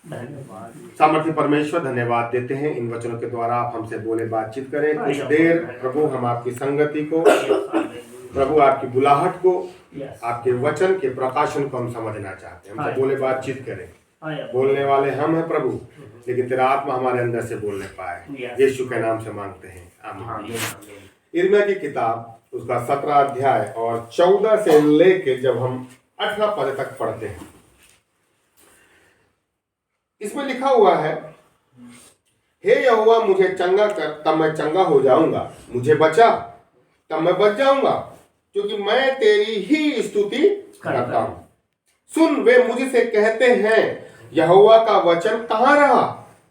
सामर्थ्य परमेश्वर धन्यवाद देते हैं इन वचनों के द्वारा आप हमसे बोले बातचीत करें। कुछ देर प्रभु हम आपकी संगति को, प्रभु आपकी बुलाहट को, आपके वचन के प्रकाशन को हम समझना चाहते हैं। हमसे बोले बातचीत करें। बोलने वाले हम हैं प्रभु, लेकिन तेरा आत्मा हमारे अंदर से बोलने पाए। यीशु के नाम से मांगते हैं, आमीन। यिर्मयाह की किताब उसका 17 अध्याय और 14 से लेके जब हम 18 पद तक पढ़ते हैं, इसमें लिखा हुआ है, हे यहोवा मुझे चंगा कर तब मैं चंगा हो जाऊंगा, मुझे बचा तब मैं बच जाऊंगा, क्योंकि मैं तेरी ही स्तुति करता हूं। सुन, वे मुझसे कहते हैं यहोवा का वचन कहाँ रहा,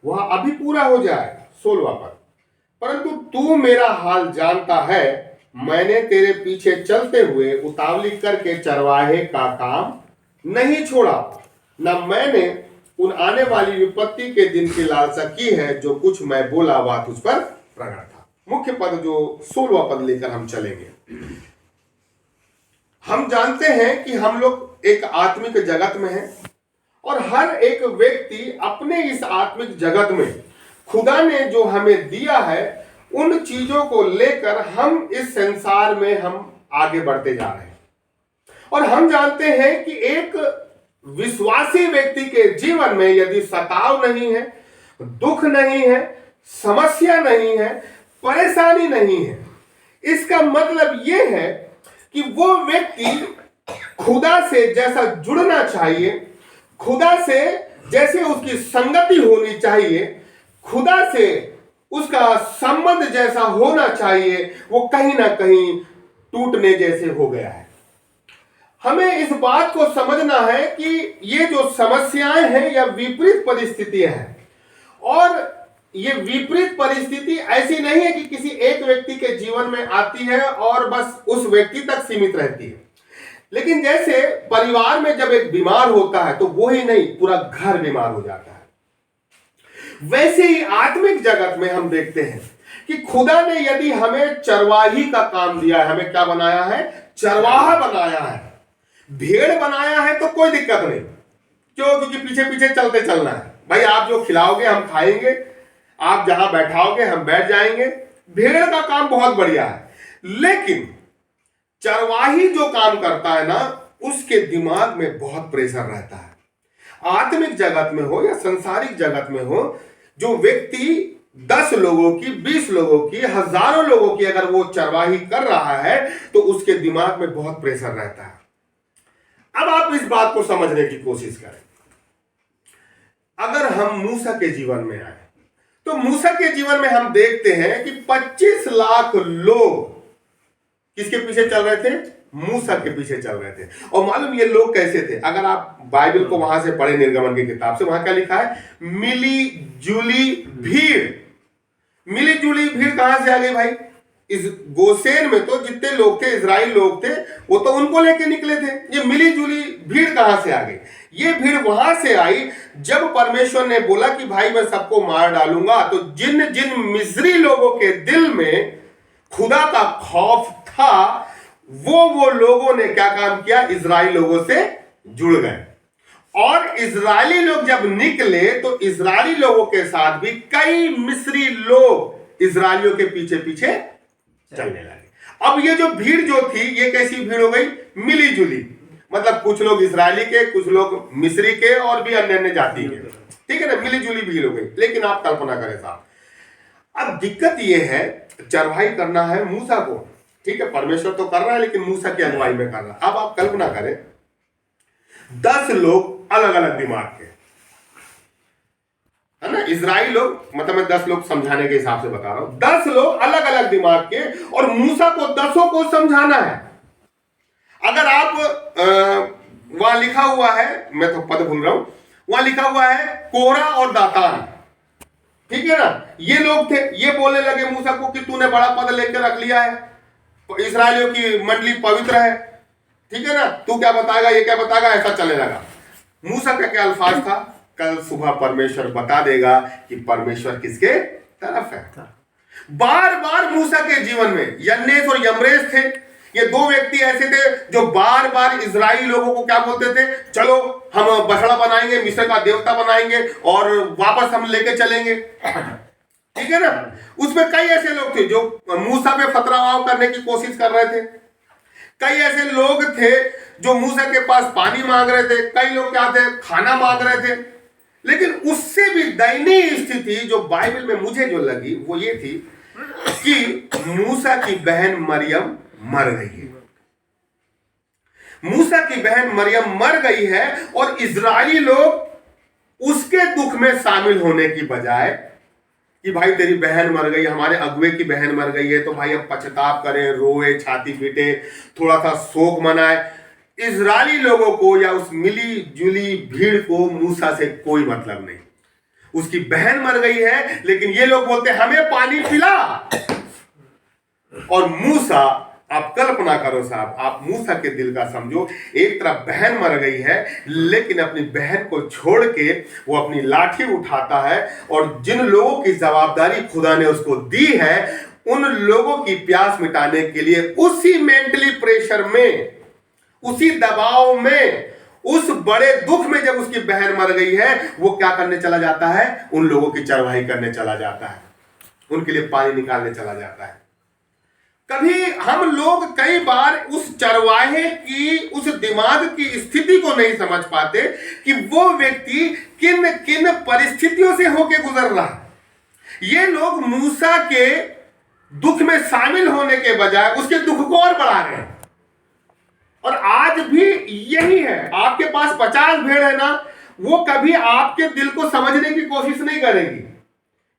वह अभी पूरा हो जाए। 16वां पद, परंतु तू मेरा हाल जानता है, मैंने तेरे पीछे चलते हुए उतावली करके चरवाहे का काम नहीं छोड़ा, न मैंने उन आने वाली विपत्ति के दिन की लालसा की है, जो कुछ मैं बोला वह तुझ पर प्रकट था। मुख्य पद जो 16वां पद लेकर हम चलेंगे। हम जानते हैं कि हम लोग एक आत्मिक जगत में हैं और हर एक व्यक्ति अपने इस आत्मिक जगत में खुदा ने जो हमें दिया है उन चीजों को लेकर हम इस संसार में हम आगे बढ़ते जा रहे हैं। और हम जानते हैं कि एक विश्वासी व्यक्ति के जीवन में यदि सताव नहीं है, दुख नहीं है, समस्या नहीं है, परेशानी नहीं है, इसका मतलब यह है कि वो व्यक्ति खुदा से जैसा जुड़ना चाहिए, खुदा से जैसे उसकी संगति होनी चाहिए, खुदा से उसका संबंध जैसा होना चाहिए, वो कहीं ना कहीं टूटने जैसे हो गया है। हमें इस बात को समझना है कि ये जो समस्याएं हैं या विपरीत परिस्थितियां हैं, और ये विपरीत परिस्थिति ऐसी नहीं है कि किसी एक व्यक्ति के जीवन में आती है और बस उस व्यक्ति तक सीमित रहती है। लेकिन जैसे परिवार में जब एक बीमार होता है तो वो ही नहीं, पूरा घर बीमार हो जाता है, वैसे ही आत्मिक जगत में हम देखते हैं कि खुदा ने यदि हमें चरवाही का काम दिया है, हमें क्या बनाया है, चरवाहा बनाया है, भेड़ बनाया है, तो कोई दिक्कत नहीं। क्यों? क्योंकि पीछे पीछे चलते चलना है। भाई आप जो खिलाओगे हम खाएंगे, आप जहां बैठाओगे हम बैठ जाएंगे। भेड़ का काम बहुत बढ़िया है, लेकिन चरवाही जो काम करता है ना, उसके दिमाग में बहुत प्रेशर रहता है। आत्मिक जगत में हो या सांसारिक जगत में हो, जो व्यक्ति 10 लोगों की, 20 लोगों की, हजारों लोगों की अगर वो चरवाही कर रहा है तो उसके दिमाग में बहुत प्रेशर रहता है। अब आप इस बात को समझने की कोशिश करें। अगर हम मूसा के जीवन में आए तो मूसा के जीवन में हम देखते हैं कि 25 लाख लोग किसके पीछे चल रहे थे? मूसा के पीछे चल रहे थे। और मालूम ये लोग कैसे थे? अगर आप बाइबल को वहां से पढ़े, निर्गमन की किताब से, वहां क्या लिखा है? मिली जुली भीड़। मिली जुली भीड़ कहां से आ गई भाई? इस गोसेन में तो जितने लोग थे, इजराइल लोग थे, वो तो उनको लेके निकले थे। ये मिली जुली भीड़ कहां से आ गई? ये भीड़ वहां से आई जब परमेश्वर ने बोला कि भाई मैं सबको मार डालूंगा। तो जिन जिन मिस्री लोगों के दिल में खुदा का खौफ था, वो लोगों ने क्या काम किया? इजराइल लोगों से जुड़ गए। और इजरायली लोग जब निकले तो इजरायली लोगों के साथ भी कई मिस्री लोग इजरायलियों के पीछे पीछे चलने लगे। अब ये जो भीड़ जो थी, ये कैसी भीड़ हो गई? मिली जुली। मतलब कुछ लोग इजरायली के, कुछ लोग मिस्री के, और भी अन्य अन्य जाति के। ठीक है ना, मिली जुली भीड़ हो गई। लेकिन आप कल्पना करें साहब, अब दिक्कत ये है, चरवाही करना है मूसा को, ठीक है, परमेश्वर तो कर रहा है लेकिन मूसा की अगुवाई में कर रहा है। अब आप कल्पना करें, 10 लोग अलग अलग दिमाग के, है ना, इजराइल लोग, मतलब मैं 10 लोग समझाने के हिसाब से बता रहा हूं, 10 लोग अलग अलग दिमाग के, और मूसा को 10 को समझाना है। अगर आप वहां लिखा हुआ है, मैं तो पद भूल रहा हूं, वहां लिखा हुआ है कोरा और दातान, ठीक है ना, ये लोग थे। ये बोलने लगे मूसा को कि तूने बड़ा पद लेकर रख लिया है, इस्राएलियों की मंडली पवित्र है, ठीक है ना, तू क्या बताएगा, ये क्या बताएगा, ऐसा चलने लगा। मूसा का क्या अल्फाज था? कल सुबह परमेश्वर बता देगा कि परमेश्वर किसके तरफ है। बार बार मूसा के जीवन में यन्नेस और यम्रेस थे, ये दो व्यक्ति ऐसे थे जो बार बार इजराइली लोगों को क्या बोलते थे, चलो हम बछड़ा बनाएंगे, मिस्र का देवता बनाएंगे और वापस हम लेके चलेंगे। ठीक है ना। उसमें कई ऐसे लोग थे जो मूसा पे पथराव करने की कोशिश कर रहे थे। कई ऐसे लोग थे जो मूसा के पास पानी मांग रहे थे। कई लोग क्या थे, खाना मांग रहे थे। लेकिन उससे भी दयनीय स्थिति जो बाइबल में मुझे जो लगी वो ये थी कि मूसा की बहन मरियम मर गई है। मूसा की बहन मरियम मर गई है और इजरायली लोग उसके दुख में शामिल होने की बजाय कि भाई तेरी बहन मर गई, हमारे अगुए की बहन मर गई है तो भाई अब पछताप करें, रोए, छाती पीटे, थोड़ा सा शोक मनाए, इजरायली लोगों को या उस मिली जुली भीड़ को मूसा से कोई मतलब नहीं। उसकी बहन मर गई है लेकिन ये लोग बोलते हमें पानी पिला। और मूसा, आप कल्पना करो साहब, आप मूसा के दिल का समझो। एक तरफ बहन मर गई है लेकिन अपनी बहन को छोड़ के वो अपनी लाठी उठाता है और जिन लोगों की जवाबदारी खुदा ने उसको दी है उन लोगों की प्यास मिटाने के लिए उसी मेंटली प्रेशर में, उसी दबाव में, उस बड़े दुख में जब उसकी बहन मर गई है वो क्या करने चला जाता है, उन लोगों की चरवाही करने चला जाता है, उनके लिए पानी निकालने चला जाता है। कभी हम लोग कई बार उस चरवाहे की, उस दिमाग की स्थिति को नहीं समझ पाते कि वो व्यक्ति किन किन परिस्थितियों से होके गुजर रहा है। ये लोग मूसा के दुख में शामिल होने के बजाय उसके दुख को और बढ़ा रहे हैं। और आज भी यही है। आपके पास 50 भेड़ है ना, वो कभी आपके दिल को समझने की कोशिश नहीं करेगी।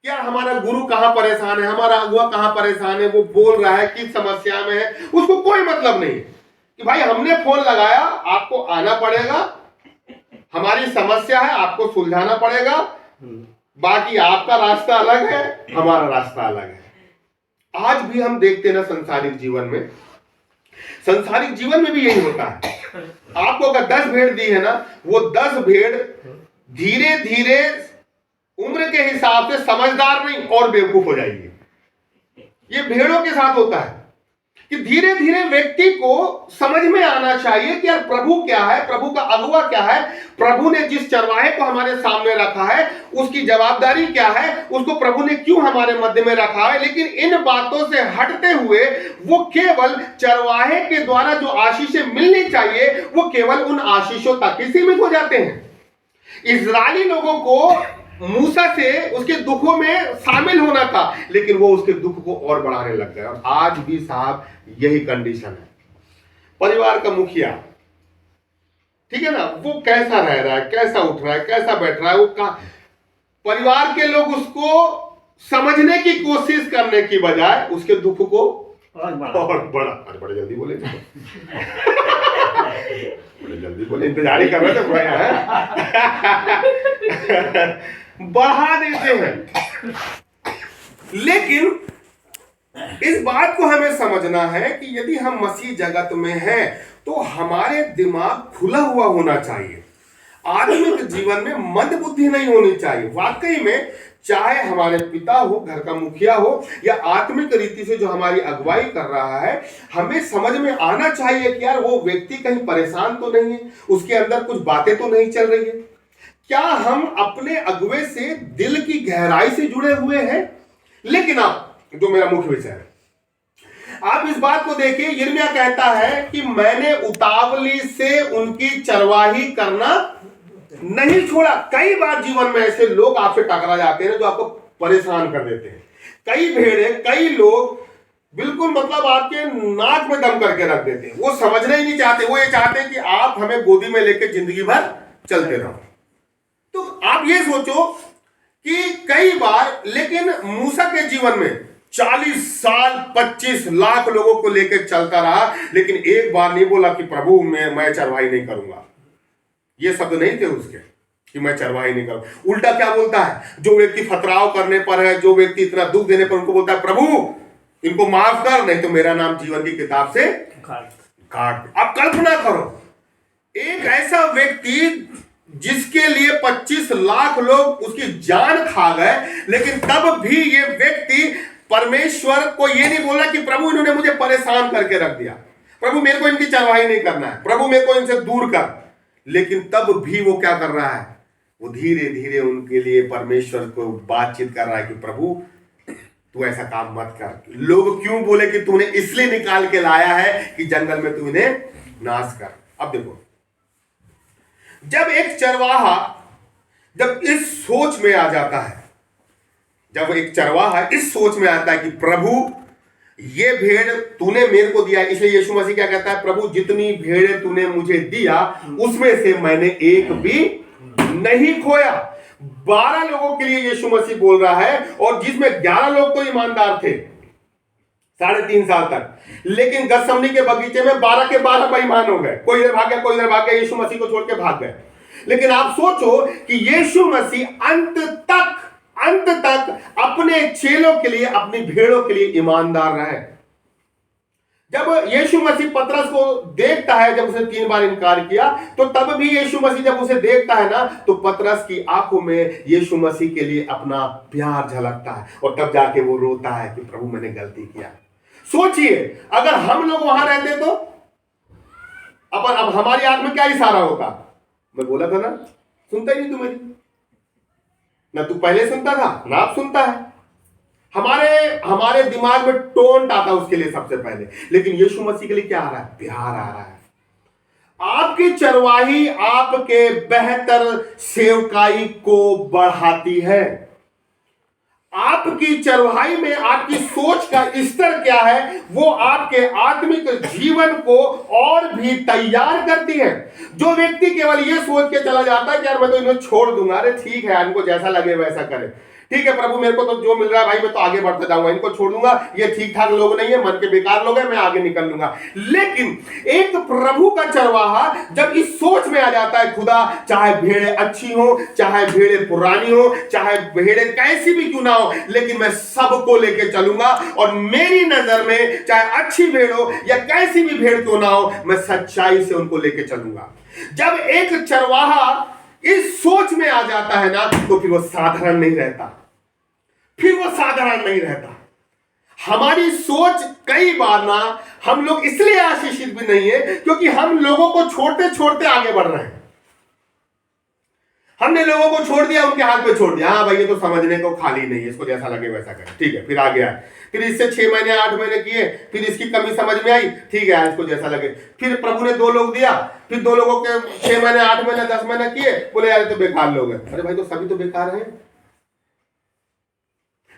क्या हमारा गुरु कहां परेशान है, हमारा अगुआ कहां परेशान है, वो बोल रहा है, किस समस्या में है, उसको कोई मतलब नहीं कि भाई हमने फोन लगाया, आपको आना पड़ेगा, हमारी समस्या है, आपको सुलझाना पड़ेगा, बाकी आपका रास्ता अलग है, हमारा रास्ता अलग है। आज भी हम देखते ना संसारिक जीवन में, संसारिक जीवन में भी यही होता है। आपको अगर 10 भेड़ दी है ना, वो 10 भेड़ धीरे धीरे उम्र के हिसाब से समझदार नहीं और बेवकूफ हो जाएगी। ये भेड़ों के साथ होता है कि धीरे धीरे व्यक्ति को समझ में आना चाहिए कि यार प्रभु क्या है, प्रभु का अगुआ क्या है, प्रभु ने जिस चरवाहे को हमारे सामने रखा है उसकी जवाबदारी क्या है, उसको प्रभु ने क्यों हमारे मध्य में रखा है। लेकिन इन बातों से हटते हुए वो केवल चरवाहे के द्वारा जो आशीषें मिलनी चाहिए वो केवल उन आशीषों तक ही सीमित हो जाते हैं। इजरायली लोगों को मूसा से उसके दुखों में शामिल होना था लेकिन वो उसके दुख को और बढ़ाने लग गए। और आज भी साहब यही कंडीशन है। परिवार का मुखिया, ठीक है ना, वो कैसा रह रहा है, कैसा उठ रहा है, कैसा बैठ रहा है, वो परिवार के लोग उसको समझने की कोशिश करने की बजाय उसके दुख को और बड़ा जल्दी बोले बड़े जल्दी बोले, इंतजार ही कर रहे थे बढ़ा देते हैं। लेकिन इस बात को हमें समझना है कि यदि हम मसीह जगत में हैं तो हमारे दिमाग खुला हुआ होना चाहिए। आत्मिक जीवन में मंद बुद्धि नहीं होनी चाहिए। वाकई में चाहे हमारे पिता हो, घर का मुखिया हो, या आत्मिक रीति से जो हमारी अगुवाई कर रहा है, हमें समझ में आना चाहिए कि यार वो व्यक्ति कहीं परेशान तो नहीं है, उसके अंदर कुछ बातें तो नहीं चल रही है। क्या हम अपने अगुवे से दिल की गहराई से जुड़े हुए हैं? लेकिन आप, जो मेरा मुख्य विषय है, आप इस बात को देखिए, यिर्मयाह कहता है कि मैंने उतावली से उनकी चरवाही करना नहीं छोड़ा। कई बार जीवन में ऐसे लोग आपसे टकरा जाते हैं जो आपको परेशान कर देते हैं। कई भेड़े, कई लोग बिल्कुल मतलब आपके नाक में दम करके रख देते हैं। वो समझना ही नहीं चाहते, वो ये चाहते हैं कि आप हमें गोदी में लेकर जिंदगी भर चलते रहो। तो आप ये सोचो कि कई बार, लेकिन मूसा के जीवन में 40 साल 25 लाख लोगों को लेकर चलता रहा, लेकिन एक बार नहीं बोला कि प्रभु मैं चरवाही नहीं करूंगा। ये शब्द नहीं थे उसके कि मैं चरवाही नहीं करूं। उल्टा क्या बोलता है, जो व्यक्ति फतराव करने पर है, जो व्यक्ति इतना दुख देने पर, उनको बोलता है प्रभु इनको माफ कर, नहीं तो मेरा नाम जीवन की किताब से काट दे। आप कल्पना करो, एक ऐसा व्यक्ति जिसके लिए 25 लाख लोग उसकी जान खा गए, लेकिन तब भी ये व्यक्ति परमेश्वर को ये नहीं बोला कि प्रभु इन्होंने मुझे परेशान करके रख दिया। प्रभु मेरे को इनकी चरवाही नहीं करना है, प्रभु मेरे को इनसे दूर कर। लेकिन तब भी वो क्या कर रहा है, वो धीरे धीरे उनके लिए परमेश्वर को बातचीत कर रहा है कि प्रभु तू ऐसा काम मत कर। लोग क्यों बोले कि तूने इसलिए निकाल के लाया है कि जंगल में तू इन्हें नाश कर। अब देखो, जब एक चरवाहा जब इस सोच में आ जाता है, जब एक चरवाहा इस सोच में आता है कि प्रभु ये भेड़ तूने मेरे को दिया, इसलिए यीशु मसीह क्या कहता है, प्रभु जितनी भेड़ें तूने मुझे दिया उसमें से मैंने एक भी नहीं खोया। 12 लोगों के लिए यीशु मसीह बोल रहा है, और जिसमें 11 लोग तो ईमानदार थे 3.5 साल तक, लेकिन गतसमनी के बगीचे में 12 के 12 बेईमान हो गए। कोई इधर भाग गया, कोई इधर भाग गया, यीशु मसीह को छोड़ के भाग गए। लेकिन आप सोचो कि यीशु मसीह अंत तक अपने चेलों के लिए, अपनी भेड़ों के लिए ईमानदार रहे। जब यीशु मसीह पतरस को देखता है, जब उसने 3 बार इनकार किया, तो तब भी यीशु मसीह जब उसे देखता है ना, तो पतरस की आंखों में यीशु मसीह के लिए अपना प्यार झलकता है, और तब जाके वो रोता है कि प्रभु मैंने गलती किया। सोचिए अगर हम लोग वहां रहते तो अब हमारी आंख में क्या इशारा होता। मैं बोला था ना, सुनता ही नहीं तू मेरी, ना तू पहले सुनता था ना आप सुनता है। हमारे दिमाग में टोंट आता उसके लिए सबसे पहले, लेकिन यीशु मसीह के लिए क्या आ रहा है, प्यार आ रहा है। आपकी चरवाही आपके बेहतर सेवकाई को बढ़ाती है। आपकी चरवाही में आपकी सोच का स्तर क्या है, वो आपके आत्मिक जीवन को और भी तैयार करती है। जो व्यक्ति केवल ये सोच के चला जाता है कि यार मैं तो इन्हें छोड़ दूंगा, अरे ठीक है इनको जैसा लगे वैसा करे, ठीक है प्रभु मेरे को तो जो मिल रहा है भाई मैं तो आगे बढ़ता जाऊंगा, इनको छोड़ दूंगा, ये ठीक ठाक लोग नहीं है, मन के बेकार लोग हैं, मैं आगे निकल लूंगा। लेकिन एक प्रभु का चरवाहा जब इस सोच में आ जाता है, खुदा चाहे भेड़ें अच्छी हो, चाहे भेड़ें पुरानी हो, चाहे भेड़ें कैसी भी क्यों ना हो, लेकिन मैं सबको लेके चलूंगा, और मेरी नजर में चाहे अच्छी भेड़ हो या कैसी भी भेड़ क्यों ना हो, मैं सच्चाई से उनको लेके चलूंगा। जब एक चरवाहा इस सोच में आ जाता है ना, तो फिर वो साधारण नहीं रहता, हमारी सोच कई बार ना, हम लोग इसलिए आशीषित भी नहीं है क्योंकि हम लोगों को छोड़ते छोड़ते आगे बढ़ रहे हैं। हमने लोगों को छोड़ दिया, उनके हाथ में छोड़ दिया, हाँ भाई ये तो समझने को खाली नहीं है, इसको जैसा लगे वैसा करे, ठीक है। फिर आ गया, फिर इससे 6 महीने 8 महीने किए, फिर इसकी कमी समझ में आई, ठीक है इसको जैसा लगे। फिर प्रभु ने 2 लोग दिया, फिर 2 लोगों के 6 महीने 8 महीने 10 महीने किए, बोले यार तो बेकार लोग हैं। अरे भाई तो सभी तो बेकार हैं।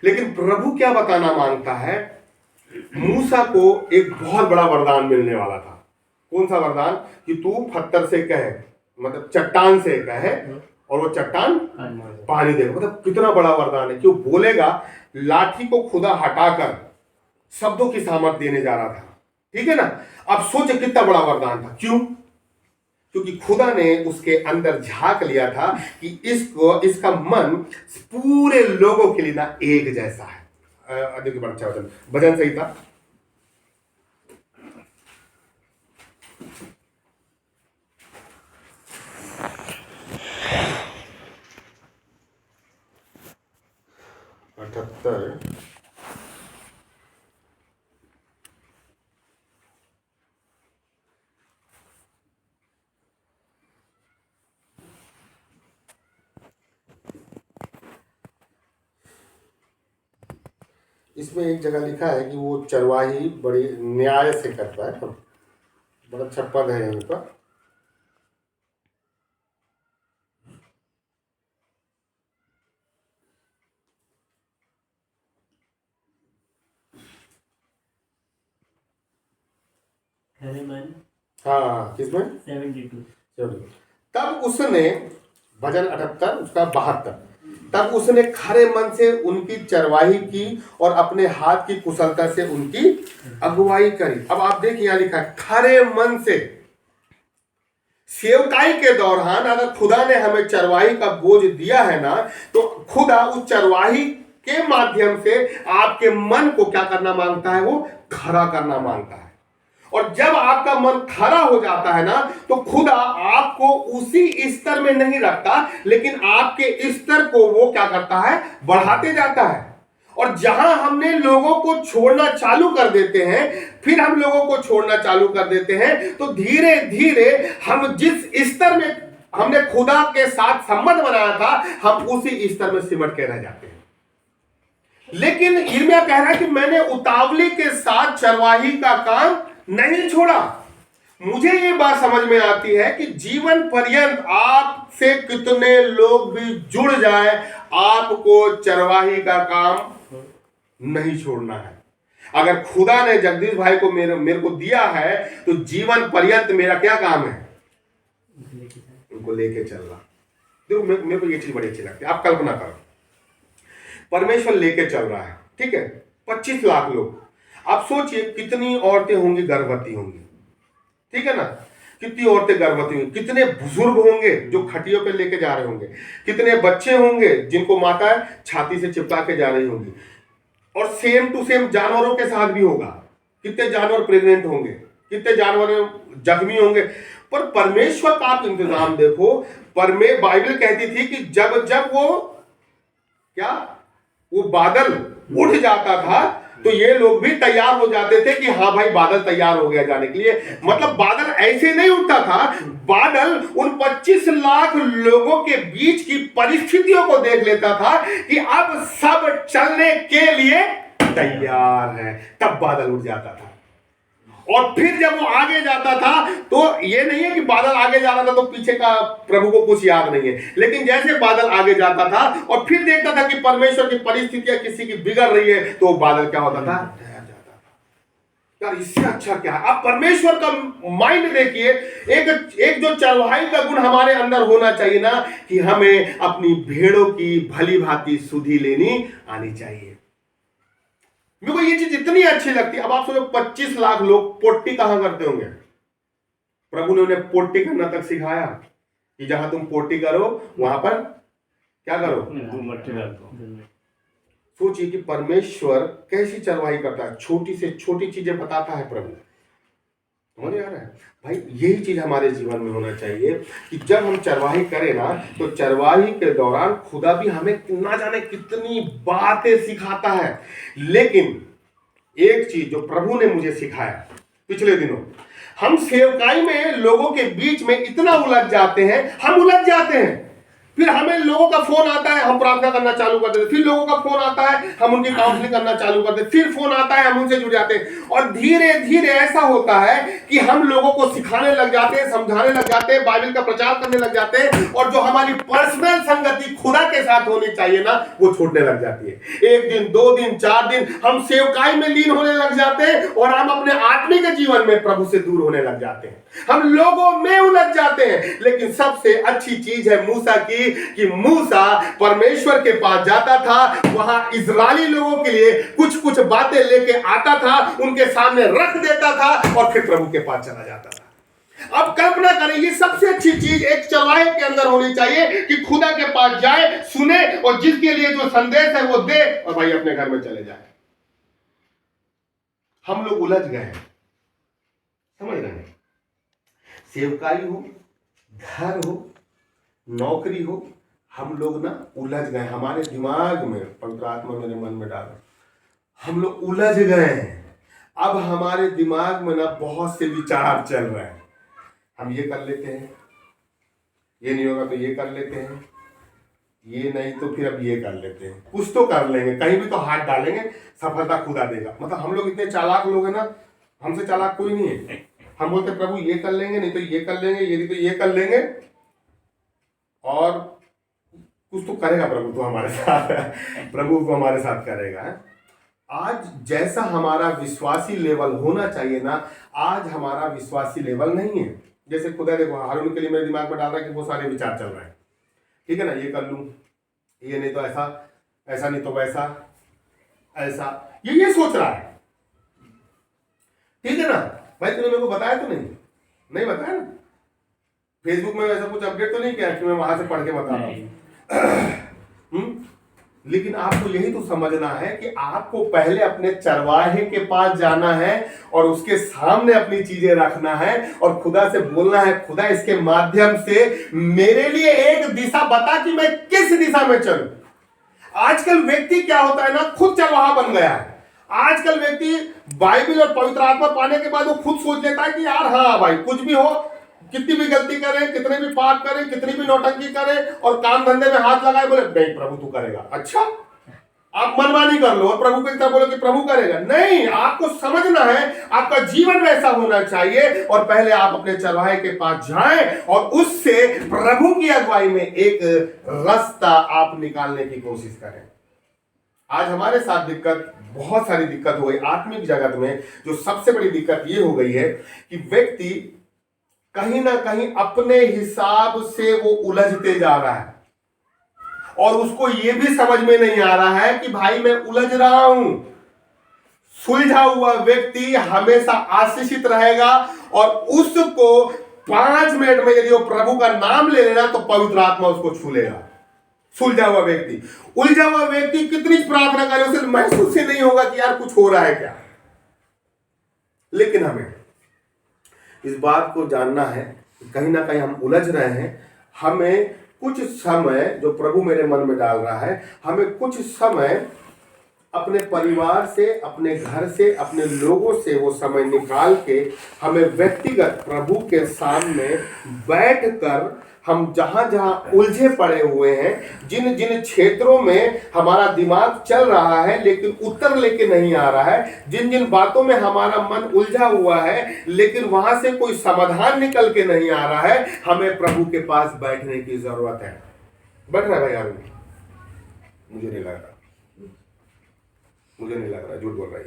लेकिन प्रभु क्या बताना मांगता है, मूसा को एक बहुत बड़ा वरदान मिलने वाला था। कौन सा वरदान, कि तू पत्थर से कहे, मतलब चट्टान से कहे और वो चट्टान पानी देगा। मतलब कितना बड़ा वरदान है, क्यों बोलेगा, लाठी को खुदा हटाकर शब्दों की सामर्थ देने जा रहा था, ठीक है ना। अब सोचे कितना बड़ा वरदान था, क्यों, क्योंकि खुदा ने उसके अंदर झांक लिया था कि इसका मन पूरे लोगों के लिए ना एक जैसा है। देखिए बड़ा अच्छा वचन, भजन संहिता 78 इसमें एक जगह लिखा है कि वो चरवाही बड़ी न्याय से करता है, बड़ा अच्छा पद है यहाँ पर। हाँ किसमें 72। तब उसने, भजन 78 उसका 72, तब उसने खरे मन से उनकी चरवाही की और अपने हाथ की कुशलता से उनकी अगुवाई करी। अब आप देखिए यहाँ लिखा है खरे मन से। सेवकाई के दौरान अगर खुदा ने हमें चरवाही का बोझ दिया है ना, तो खुदा उस चरवाही के माध्यम से आपके मन को क्या करना मांगता है, वो खरा करना मांगता है। और जब आपका मन खरा हो जाता है ना, तो खुदा आपको उसी स्तर में नहीं रखता, लेकिन आपके स्तर को वो क्या करता है, बढ़ाते जाता है। और जहां हमने लोगों को छोड़ना चालू कर देते हैं, फिर हम लोगों को छोड़ना चालू कर देते हैं, तो धीरे धीरे हम जिस स्तर में हमने खुदा के साथ संबंध बनाया था, हम उसी स्तर में सिमट के रह जाते हैं। लेकिन यिर्मयाह कह रहा है कि मैंने उतावली के साथ चरवाही का काम नहीं छोड़ा। मुझे ये बात समझ में आती है कि जीवन पर्यंत आपसे कितने लोग भी जुड़ जाए, आपको चरवाही का काम नहीं छोड़ना है। अगर खुदा ने जगदीश भाई को मेरे को दिया है, तो जीवन पर्यंत मेरा क्या काम है? उनको लेके चलना। देखो मेरे को ये चीज बड़ी अच्छी लगती है। आप कल्पना करो, परमेश्वर लेके चल रहा है, ठीक है, 25 लाख लोग। आप सोचिए कितनी औरतें होंगी, गर्भवती होंगी, ठीक है ना, कितनी औरतें गर्भवती होंगी, कितने बुजुर्ग होंगे जो खटियों पे लेके जा रहे होंगे, कितने बच्चे होंगे जिनको माता छाती से चिपका के जा रही होंगी। और सेम टू सेम जानवरों के साथ भी होगा। कितने जानवर प्रेग्नेंट होंगे, कितने जानवर जख्मी होंगे। पर परमेश्वर का आप इंतजाम देखो। बाइबल कहती थी कि जब जब वो बादल उठ जाता था, तो ये लोग भी तैयार हो जाते थे कि हाँ भाई बादल तैयार हो गया जाने के लिए। मतलब बादल ऐसे नहीं उठता था, बादल उन 25 लाख लोगों के बीच की परिस्थितियों को देख लेता था कि अब सब चलने के लिए तैयार है, तब बादल उठ जाता था। और फिर जब वो आगे जाता था, तो ये नहीं है कि बादल आगे जाता था तो पीछे का प्रभु को कुछ याद नहीं है, लेकिन जैसे बादल आगे जाता था और फिर देखता था कि परमेश्वर की परिस्थितियां किसी की बिगड़ रही है, तो बादल क्या होता था? ठहर जाता था। यार इससे अच्छा क्या है? आप परमेश्वर का माइंड देखिए। एक जो चरवाही का गुण हमारे अंदर होना चाहिए ना, कि हमें अपनी भेड़ों की भली भांति सुधि लेनी आनी चाहिए। मेरे को ये चीज इतनी अच्छी लगती है। अब आप सोचो 25 लाख लोग पोट्टी कहां करते होंगे? प्रभु ने उन्हें पोट्टी करना तक सिखाया कि जहां तुम पोट्टी करो वहां पर क्या करो? सोचिए कि परमेश्वर कैसी चरवाही करता है, छोटी से छोटी चीजें बताता है प्रभु। समझ आ रहा है भाई? यही चीज हमारे जीवन में होना चाहिए कि जब हम चरवाही करें ना, तो चरवाही के दौरान खुदा भी हमें ना जाने कितनी बातें सिखाता है। लेकिन एक चीज जो प्रभु ने मुझे सिखाया पिछले दिनों, हम सेवकाई में लोगों के बीच में इतना उलझ जाते हैं, हम उलझ जाते हैं। फिर हमें लोगों का फोन आता है, हम प्रार्थना करना चालू कर देते, फिर लोगों का फोन आता है, हम उनकी काउंसलिंग करना चालू कर देते, फिर फोन आता है, हम उनसे जुड़ जाते हैं। और धीरे धीरे ऐसा होता है कि हम लोगों को सिखाने लग जाते हैं, समझाने लग जाते हैं, बाइबल का प्रचार करने लग जाते हैं, और जो हमारी पर्सनल संगति खुदा के साथ होनी चाहिए ना, वो छूटने लग जाती है। 1 दिन 2 दिन 4 दिन हम सेवकाई में लीन होने लग जाते हैं, और हम अपने आत्मिक जीवन में प्रभु से दूर होने लग जाते हैं, हम लोगों में उलझ जाते हैं। लेकिन सबसे अच्छी चीज है मूसा की, कि मूसा परमेश्वर के पास जाता था, वहां इजरायली लोगों के लिए कुछ कुछ बातें लेके आता था, उनके सामने रख देता था, और फिर प्रभु के पास चला जाता था। अब कल्पना करें, ये सबसे अच्छी चीज एक चरवाहे के अंदर होनी चाहिए कि खुदा के पास जाए, सुने, और जिसके लिए जो संदेश है वो दे, और भाई अपने घर में चले जाए। हम लोग उलझ गए हैं, समझ रहे हैं? सेवकाई हो, घर हो, नौकरी हो, हम लोग ना उलझ गए। हमारे दिमाग में, पवित्र आत्मा मेरे मन में डाला, हम लोग उलझ गए हैं। अब हमारे दिमाग में ना बहुत से विचार चल रहे हैं। हम ये कर लेते हैं, ये नहीं होगा तो ये कर लेते हैं, ये नहीं तो फिर अब ये कर लेते हैं, कुछ तो कर लेंगे, कहीं भी तो हाथ डालेंगे, सफलता खुदा देगा। मतलब हम लोग इतने चालाक लोग हैं ना, हमसे चालाक कोई नहीं है। हम बोलते प्रभु ये कर लेंगे, नहीं तो ये कर लेंगे, ये नहीं तो ये कर लेंगे, और कुछ तो करेगा प्रभु तो हमारे साथ है, प्रभु तो हमारे साथ करेगा। आज जैसा हमारा विश्वासी लेवल होना चाहिए ना, आज हमारा विश्वासी लेवल नहीं है। जैसे खुदा देखो, हारून के लिए मेरे दिमाग में डाल रहा है कि वो सारे विचार चल रहे हैं, ठीक है ना, ये कर लूं, ये नहीं तो ऐसा, ऐसा नहीं तो वैसा, ऐसा, ये सोच रहा है, ठीक है ना भाई? तूने मेरे को बताया तो नहीं बताया ना? फेसबुक में वैसा कुछ अपडेट तो नहीं किया कि मैं वहां से पढ़ के बता रहा हूं। लेकिन आपको यही तो समझना है कि आपको पहले अपने चरवाहे के पास जाना है, और उसके सामने अपनी चीजें रखना है, और खुदा से बोलना है, खुदा इसके माध्यम से मेरे लिए एक दिशा बता कि मैं किस दिशा में चलूं। आजकल व्यक्ति क्या होता है ना, खुद चरवाहा बन गया है। आजकल व्यक्ति बाइबल और पवित्र आत्मा पाने के बाद वो खुद सोच लेता है कि यार हाँ भाई, कुछ भी हो, कितनी भी गलती करें, कितने भी पाप करें, कितनी भी नौटंकी करें और काम धंधे में हाथ लगाए, बोले नहीं प्रभु तू करेगा। अच्छा, आप मनमानी कर लो और प्रभु की तरफ बोलो कि प्रभु करेगा। नहीं, आपको समझना है आपका जीवन वैसा होना चाहिए और पहले आप अपने चरवाहे के पास जाएं और उससे प्रभु की अगुवाई में एक रास्ता आप निकालने की कोशिश करें। आज हमारे साथ दिक्कत, बहुत सारी दिक्कत हो गई आत्मिक जगत में। जो सबसे बड़ी दिक्कत ये हो गई है कि व्यक्ति कहीं ना कहीं अपने हिसाब से वो उलझते जा रहा है और उसको ये भी समझ में नहीं आ रहा है कि भाई मैं उलझ रहा हूं। सुलझा हुआ व्यक्ति हमेशा आशीषित रहेगा और उसको 5 मिनट में यदि वो प्रभु का नाम ले लेना तो पवित्र आत्मा उसको छू लेगा। सुलझा हुआ व्यक्ति, उलझा हुआ व्यक्ति कितनी प्रार्थना करे उसे महसूस ही नहीं होगा कि यार कुछ हो रहा है क्या। लेकिन हमें इस बात को जानना है, कहीं ना कहीं हम उलझ रहे हैं। हमें कुछ समय, जो प्रभु मेरे मन में डाल रहा है, हमें कुछ समय अपने परिवार से, अपने घर से, अपने लोगों से वो समय निकाल के हमें व्यक्तिगत प्रभु के सामने बैठकर हम जहां जहां उलझे पड़े हुए हैं, जिन जिन क्षेत्रों में हमारा दिमाग चल रहा है लेकिन उत्तर लेके नहीं आ रहा है, जिन जिन बातों में हमारा मन उलझा हुआ है लेकिन वहां से कोई समाधान निकल के नहीं आ रहा है, हमें प्रभु के पास बैठने की जरूरत है। बैठ रहा है भाई यार? मुझे नहीं लग रहा, मुझे नहीं लग रहा, झूठ बोल रहा है।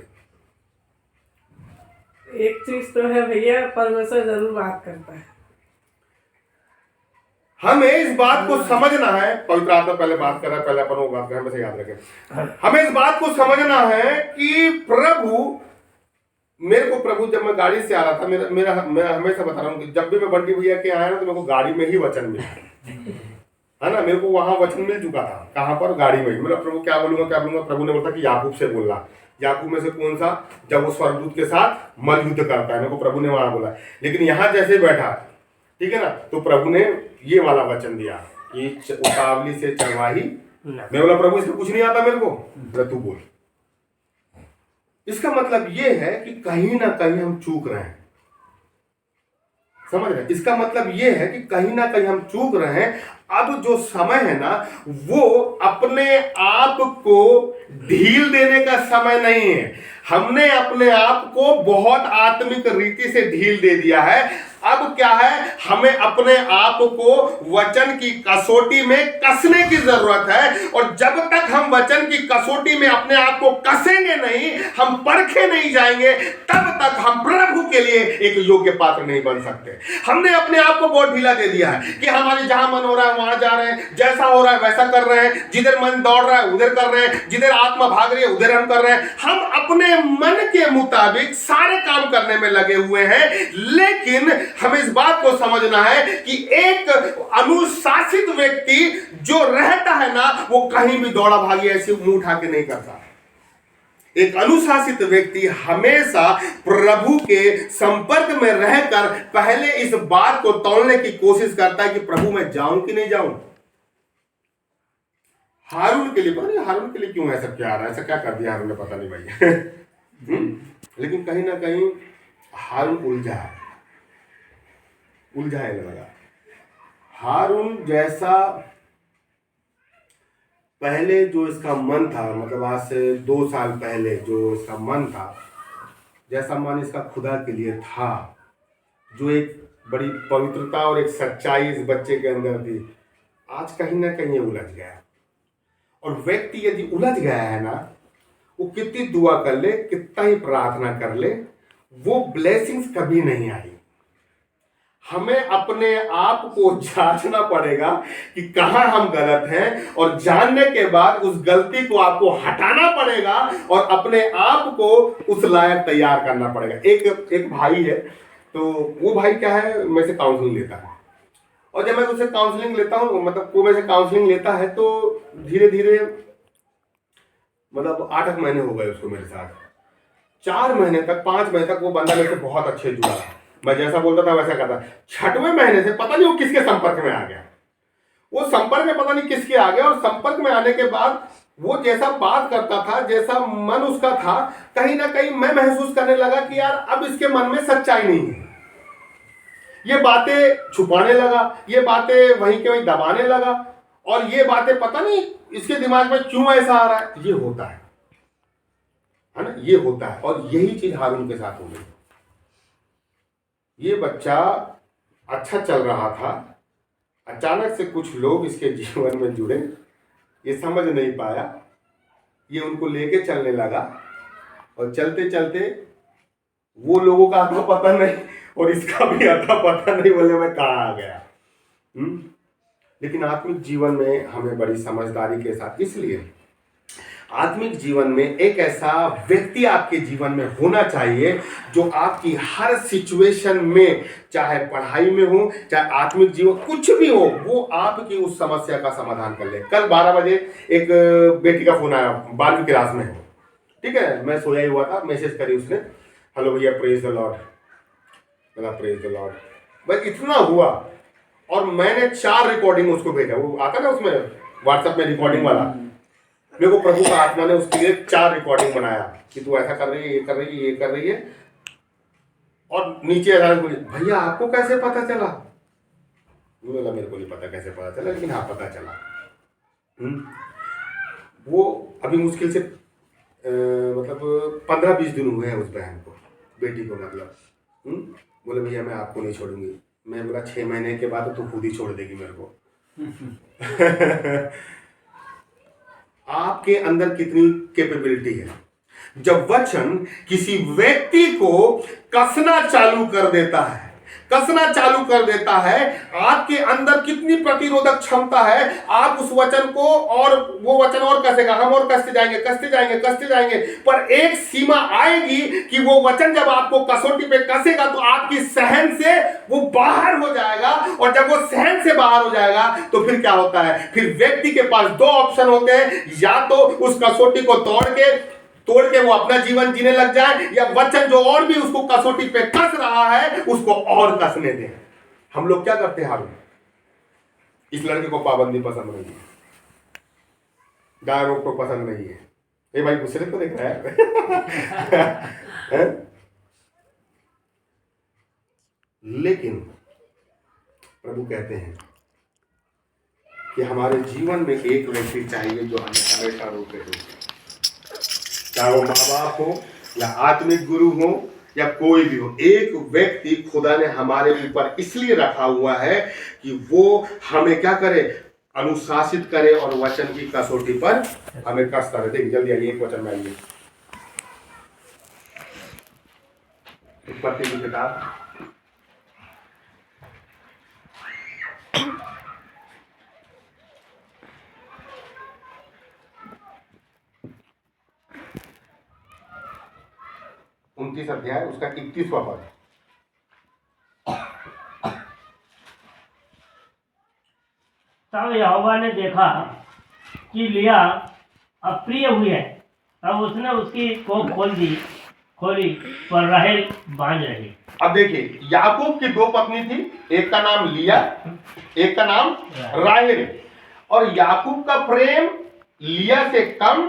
एक चीज तो है भैया, परमेश्वर जरूर बात करता है। हमें इस बात को समझना है, पवित्र आत्मा पहले बात कर रहा है, पहले अपन वो बात करें, हमें याद रखें। हमें इस बात को समझना है कि प्रभु, मेरे को प्रभु, जब मैं गाड़ी से आ रहा था, मैं हमेशा बता रहा हूँ कि जब भी मैं बंटी भैया के आया ना तो मेरे को गाड़ी में ही वचन मिला है ना। मेरे को वहां वचन मिल चुका था। कहां पर? गाड़ी में। मेरा प्रभु क्या बोलूंगा। प्रभु ने बोला कि याकूब से बोलना। याकूब में से कौन सा? जब वो स्वर्गदूत के साथ मल युद्ध करता है, मेरे को प्रभु ने वहां बोला। लेकिन यहां जैसे बैठा, ठीक है ना, तो प्रभु ने ये वाला वचन दिया कि उतावली से चरवाही। मैं बोला प्रभु इसमें कुछ नहीं आता मेरे को। बोला तू बोल। इसका मतलब ये है कि कहीं ना कहीं हम चूक रहे हैं। समझ रहे? इसका मतलब ये है कि कहीं ना कहीं हम चूक रहे हैं। अब जो समय है ना, वो अपने आप को ढील देने का समय नहीं है। हमने अपने आप को बहुत आत्मिक रीति से ढील दे दिया है। अब क्या है, हमें अपने आप को वचन की कसौटी में कसने की जरूरत है। और जब तक हम वचन की कसौटी में अपने आप को कसेंगे नहीं, हम परखे नहीं जाएंगे, तब तक हम प्रभु के लिए एक योग्य पात्र नहीं बन सकते। हमने अपने आप को बहुत ढीला दे दिया है कि हमारे जहां मन हो रहा है वहां जा रहे हैं, जैसा हो रहा है वैसा कर रहे हैं, जिधर मन दौड़ रहा है उधर कर रहे हैं, जिधर आत्मा भाग रही है उधर हम कर रहे हैं। हम अपने मन के मुताबिक सारे काम करने में लगे हुए हैं। लेकिन हमें इस बात को समझना है कि एक अनुशासित व्यक्ति जो रहता है ना, वो कहीं भी दौड़ा भागी ऐसे मुंह उठा के नहीं करता। एक अनुशासित व्यक्ति हमेशा प्रभु के संपर्क में रहकर पहले इस बात को तौलने की कोशिश करता है कि प्रभु मैं जाऊं कि नहीं जाऊं। हारून के लिए पता नहीं, हारून के लिए क्यों ऐसा क्या आ रहा है, ऐसा क्या कर दिया हारून ने, पता नहीं भाई। लेकिन कहीं ना कहीं हारून उलझाने लगा। हारून जैसा पहले जो इसका मन था, मतलब आज से 2 साल पहले जो इसका मन था, जैसा मन इसका खुदा के लिए था, जो एक बड़ी पवित्रता और एक सच्चाई इस बच्चे के अंदर थी, आज कहीं ना कहीं उलझ गया। और व्यक्ति यदि उलझ गया है ना, वो कितनी दुआ कर ले, कितना ही प्रार्थना कर ले, वो ब्लेसिंग्स कभी नहीं आई। हमें अपने आप को जांचना पड़ेगा कि कहां हम गलत हैं, और जानने के बाद उस गलती को आपको हटाना पड़ेगा और अपने आप को उस लायक तैयार करना पड़ेगा। एक भाई है, तो वो भाई क्या है, मेरे से काउंसलिंग लेता है। और जब मैं उससे काउंसलिंग लेता हूँ, मतलब वो मेरे से काउंसलिंग लेता है, तो धीरे धीरे मतलब 8 महीने हो गए उसको मेरे साथ। 4 महीने तक, 5 महीने तक वो बंदा मेरे से बहुत अच्छे जुड़ा। मैं जैसा बोलता था वैसा करता। 6वें महीने से पता नहीं वो किसके संपर्क में आ गया। वो संपर्क में पता नहीं किसके आ गया, और संपर्क में आने के बाद वो जैसा बात करता था, जैसा मन उसका था, कहीं ना कहीं मैं महसूस करने लगा कि यार अब इसके मन में सच्चाई नहीं है। ये बातें छुपाने लगा, ये बातें वहीं के वहीं दबाने लगा, और ये बातें पता नहीं इसके दिमाग में क्यों ऐसा आ रहा है। ये होता है ना, ये होता है। और यही चीज हारून के साथ हो गई। ये बच्चा अच्छा चल रहा था, अचानक से कुछ लोग इसके जीवन में जुड़े, ये समझ नहीं पाया, ये उनको लेके चलने लगा, और चलते चलते वो लोगों का अता पता नहीं और इसका भी अता पता नहीं, बोले मैं कहाँ आ गया। लेकिन आत्मिक जीवन में हमें बड़ी समझदारी के साथ, इसलिए आत्मिक जीवन में एक ऐसा व्यक्ति आपके जीवन में होना चाहिए जो आपकी हर सिचुएशन में, चाहे पढ़ाई में हो, चाहे आत्मिक जीवन कुछ भी हो, वो आपकी उस समस्या का समाधान कर ले। कल 12 बजे एक बेटी का फोन आया, 12वीं क्लास में हो, ठीक है, मैं सोया ही हुआ था, मैसेज करी उसने, हेलो भैया प्रेज द लॉर्ड, बोला प्रेज द लॉर्ड, बस इतना हुआ। और मैंने 4 रिकॉर्डिंग उसको भेजा, वो आता ना उसमें व्हाट्सएप में रिकॉर्डिंग वाला, मेरे को प्रभु का आत्मा ने उसके लिए 4 रिकॉर्डिंग बनाया कि तू ऐसा कर रही है, ये कर रही है, ये कर रही है। और नीचे भैया आपको कैसे पता चला? बोला मेरे को नहीं पता कैसे पता चला, लेकिन हाँ पता चला। वो अभी मुश्किल से मतलब 15-20 दिन हुए हैं उस बहन को, बेटी को, मतलब बोले भैया मैं आपको नहीं छोड़ूंगी। मैं बोला 6 महीने के बाद तो खुद ही छोड़ देगी मेरे को। आपके अंदर कितनी कैपेबिलिटी है। जब वचन किसी व्यक्ति को कसना चालू कर देता है, कसना चालू कर देता है, आपके अंदर कितनी प्रतिरोधक क्षमता है, आप उस वचन को, और वो वचन और कसेगा, हम और कसते जाएंगे, कसते जाएंगे, कसते जाएंगे, पर एक सीमा आएगी कि वो वचन जब आपको कसौटी पे कसेगा तो आपकी सहन से वो बाहर हो जाएगा। और जब वो सहन से बाहर हो जाएगा तो फिर क्या होता है, फिर व्यक्ति के पास 2 ऑप्शन होते हैं, या तो उस कसौटी को तोड़ के वो अपना जीवन जीने लग जाए, या वचन जो और भी उसको कसौटी पे कस रहा है उसको और कसने दें। हम लोग क्या करते हैं हारून, इस लड़के को पाबंदी पसंद नहीं है, गाय रोक तो पसंद नहीं है, ए भाई दूसरे को देख रहा है। लेकिन प्रभु कहते हैं कि हमारे जीवन में एक व्यक्ति चाहिए जो हमें हमेशा रोके रोके, चाहे वो माँ बाप हो या आत्मिक गुरु हो या कोई भी हो। एक व्यक्ति खुदा ने हमारे ऊपर इसलिए रखा हुआ है कि वो हमें क्या करे, अनुशासित करे और वचन की कसौटी पर हमें कसता रहे। देखिए जल्दी आइए, एक वचन में आइए, उत्पत्ति की किताब 29 अध्याय उसका 21वां पद। तब यहोवा ने देखा कि लिया अप्रिय हुई है, तब उसने उसकी कोख खोली पर राहेल बांझ रही। अब देखिए, याकूब की 2 पत्नी थी, एक का नाम लिया, एक का नाम राहेल। और याकूब का प्रेम लिया से कम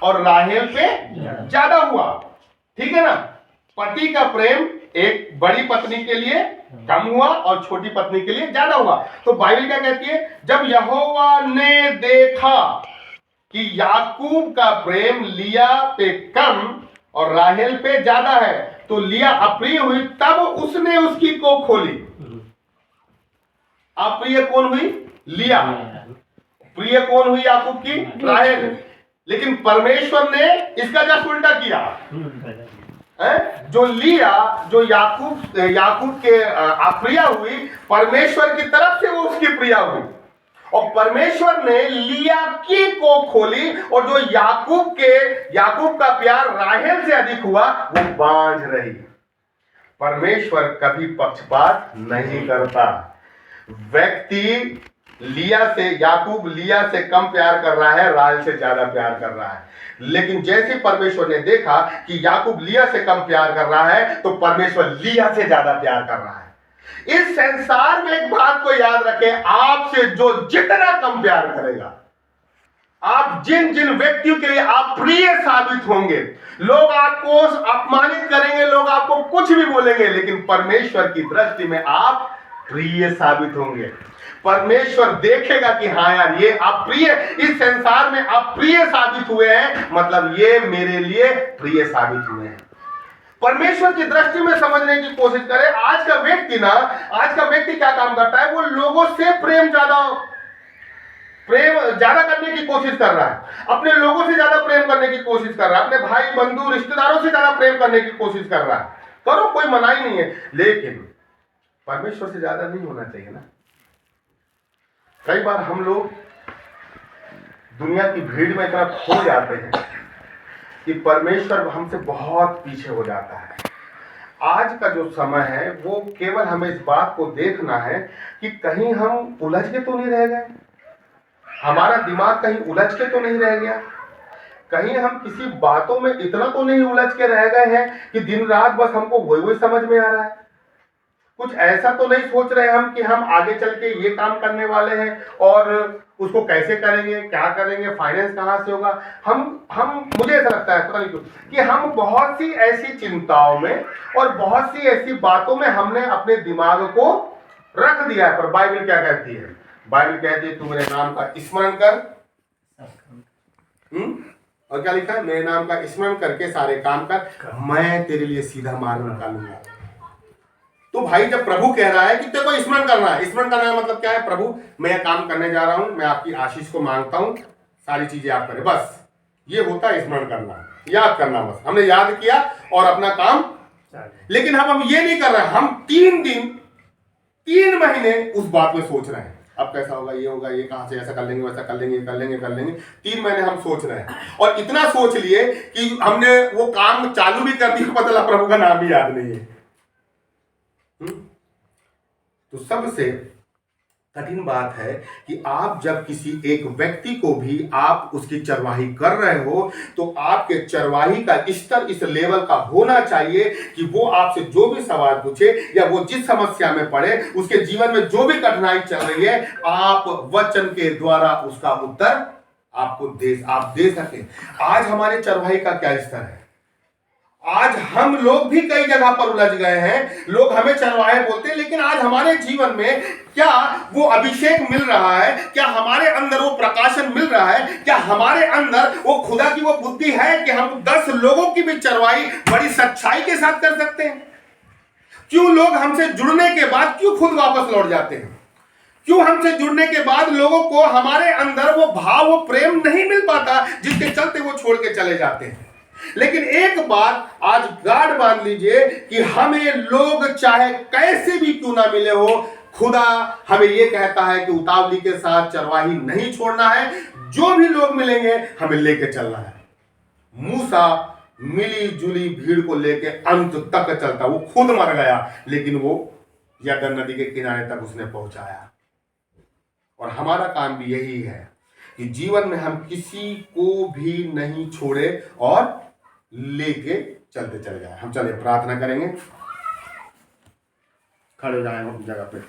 और राहेल पे ज्यादा हुआ, ठीक है ना। पति का प्रेम एक बड़ी पत्नी के लिए कम हुआ और छोटी पत्नी के लिए ज्यादा हुआ। तो बाइबल क्या कहती है, जब यहोवा ने देखा कि याकूब का प्रेम लिया पे कम और राहेल पे ज्यादा है, तो लिया अप्रिय हुई, तब उसने उसकी कोख खोली। अप्रिय कौन हुई? लिया। प्रिय कौन हुई? याकूब की राहेल। लेकिन परमेश्वर ने इसका जस्ट उल्टा किया है। जो लिया, जो याकूब के अप्रिया हुई, परमेश्वर की तरफ से वो उसकी प्रिया हुई। और परमेश्वर ने लिया की को खोली, और जो याकूब का प्यार राहेल से अधिक हुआ वो बांझ रही। परमेश्वर कभी पक्षपात नहीं करता। व्यक्ति याकूब लिया से कम प्यार कर रहा है, राहेल से ज्यादा प्यार कर रहा है। लेकिन जैसे परमेश्वर ने देखा कि याकूब लिया से कम प्यार कर रहा है, तो परमेश्वर लिया से ज्यादा प्यार कर रहा है। इस संसार में एक बात को याद रखें, आपसे जो जितना कम प्यार करेगा, आप आप जिन जिन व्यक्तियों के लिए आप प्रिय साबित होंगे, लोग आपको अपमानित करेंगे, लोग आपको कुछ भी बोलेंगे, लेकिन परमेश्वर की दृष्टि में आप प्रिय साबित होंगे। परमेश्वर देखेगा कि हाँ यार, ये आप प्रिय, इस संसार में आप प्रिय साबित हुए हैं, मतलब ये मेरे लिए प्रिय साबित हुए हैं। परमेश्वर की दृष्टि में समझने की कोशिश करें। आज का व्यक्ति क्या काम करता है? वो लोगों से प्रेम ज्यादा करने की कोशिश कर रहा है, अपने लोगों से ज्यादा प्रेम करने की कोशिश कर रहा है, अपने भाई बंधु रिश्तेदारों से ज्यादा प्रेम करने की कोशिश कर रहा है। करो, कोई मनाही नहीं है, लेकिन परमेश्वर से ज्यादा नहीं होना चाहिए ना। कई बार हम लोग दुनिया की भीड़ में इतना खो जाते हैं कि परमेश्वर हमसे बहुत पीछे हो जाता है। आज का जो समय है वो केवल हमें इस बात को देखना है कि कहीं हम उलझ के तो नहीं रह गए, हमारा दिमाग कहीं उलझ के तो नहीं रह गया, कहीं हम किसी बातों में इतना तो नहीं उलझ के रह गए हैं कि दिन रात बस हमको वही समझ में आ रहा है। कुछ ऐसा तो नहीं सोच रहे हम कि हम आगे चल के ये काम करने वाले हैं और उसको कैसे करेंगे, क्या करेंगे, फाइनेंस कहाँ से होगा। हम मुझे ऐसा लगता है, पता नहीं क्यों, कि हम बहुत सी ऐसी चिंताओं में और बहुत सी ऐसी बातों में हमने अपने दिमाग को रख दिया है। पर बाइबल क्या कहती है? बाइबल कहती है, तू मेरे नाम का स्मरण कर, और क्या लिखा है? मेरे नाम का स्मरण करके सारे काम कर, मैं तेरे लिए सीधा मार्ग निकालूंगा। तो भाई, जब प्रभु कह रहा है कि तेरे को स्मरण करना है, स्मरण करना का मतलब क्या है? प्रभु, मैं यह काम करने जा रहा हूं, मैं आपकी आशीष को मांगता हूं, सारी चीजें आप करें, बस ये होता है स्मरण करना, याद करना। बस हमने याद किया और अपना काम। लेकिन हम ये नहीं कर रहे, हम 3 दिन 3 महीने उस बात में सोच रहे हैं, अब कैसा होगा, ये होगा, ये कहां से ऐसा कर लेंगे, वैसा कर लेंगे, कर लेंगे। 3 महीने हम सोच रहे हैं और इतना सोच लिए कि हमने वो काम चालू भी कर दिया, पता लगा प्रभु का नाम भी याद नहीं है। तो सबसे कठिन बात है कि आप जब किसी एक व्यक्ति को भी आप उसकी चरवाही कर रहे हो, तो आपके चरवाही का स्तर इस लेवल का होना चाहिए कि वो आपसे जो भी सवाल पूछे या वो जिस समस्या में पड़े, उसके जीवन में जो भी कठिनाई चल रही है, आप वचन के द्वारा उसका उत्तर आप दे सकें। आज हमारे चरवाही का क्या स्तर है? आज हम लोग भी कई जगह पर उलझ गए हैं, लोग हमें चरवाहे बोलते हैं, लेकिन आज हमारे जीवन में क्या वो अभिषेक मिल रहा है? क्या हमारे अंदर वो प्रकाशन मिल रहा है? क्या हमारे अंदर वो खुदा की वो बुद्धि है कि हम 10 लोगों की भी चरवाही बड़ी सच्चाई के साथ कर सकते हैं? क्यों लोग हमसे जुड़ने के बाद क्यों खुद वापस लौट जाते हैं? क्यों हमसे जुड़ने के बाद लोगों को हमारे अंदर वो भाव, वो प्रेम नहीं मिल पाता, जिसके चलते वो छोड़ के चले जाते हैं? लेकिन एक बात आज गाढ़ बांध लीजिए कि हमें लोग चाहे कैसे भी क्यों ना मिले हो, खुदा हमें यह कहता है कि उतावली के साथ चरवाही नहीं छोड़ना है, जो भी लोग मिलेंगे हमें लेके चलना है। मूसा मिली जुली भीड़ को लेके अंत तक चलता, वो खुद मर गया लेकिन वो यरदन नदी के किनारे तक उसने पहुंचाया। और हमारा काम भी यही है कि जीवन में हम किसी को भी नहीं छोड़े और लेके चलते चले जाए। हम चले प्रार्थना करेंगे, खड़े हो जाएंगे अपनी जगह पे।